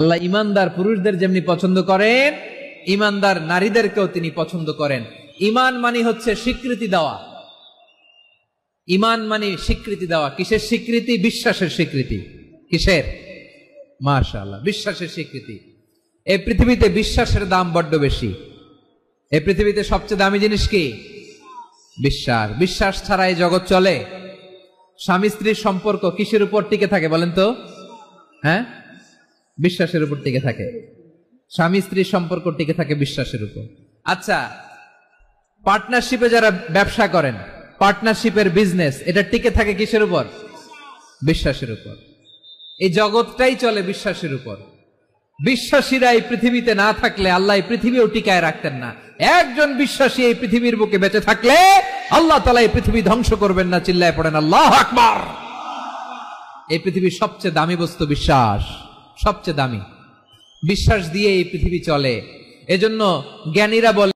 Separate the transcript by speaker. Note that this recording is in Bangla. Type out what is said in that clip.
Speaker 1: আল্লাহ ইমানদার পুরুষদের যেমনি পছন্দ করেন, ইমানদার নারীদেরকেও তিনি পছন্দ করেন। ইমান মানে হচ্ছে স্বীকৃতি দেওয়া। ইমান মানে স্বীকৃতি দেওয়া। কিসের স্বীকৃতি? বিশ্বাসের স্বীকৃতি। কিসের? মাশাআল্লাহ, বিশ্বাসের স্বীকৃতি। এই পৃথিবীতে বিশ্বাসের দাম বড্ড বেশি। এই পৃথিবীতে সবচেয়ে দামি জিনিস কি? বিশ্বাস। বিশ্বাস ছাড়া এই জগৎ চলে? স্বামী স্ত্রীর সম্পর্ক কিসের উপর টিকে থাকে বলেন তো? হ্যাঁ, বিশ্বাসের উপর টিকে থাকে। স্বামী স্ত্রীর সম্পর্ক টিকে থাকে বিশ্বাসের উপর। আচ্ছা, পার্টনারশিপে যারা ব্যবসা করেন, পার্টনারশিপের বিজনেস, এটা টিকে থাকে কিসের উপর? বিশ্বাসের উপর। এই জগৎটাই চলে বিশ্বাসের উপর। বিশ্বাসীরা এই পৃথিবীতে না থাকলে আল্লাহ এই পৃথিবীও টিকায় রাখতেন না। একজন বিশ্বাসী এই পৃথিবীর বুকে বেঁচে থাকলে আল্লাহ তাআলা এই পৃথিবী ধ্বংস করবেন না। চিল্লায় পড়েন আল্লাহু আকবার। এই পৃথিবীর সবচেয়ে দামি বস্তু বিশ্বাস, সবচেয়ে দামি। বিশ্বাস দিয়ে এই পৃথিবী চলে। এজন্য জ্ঞানীরা বলে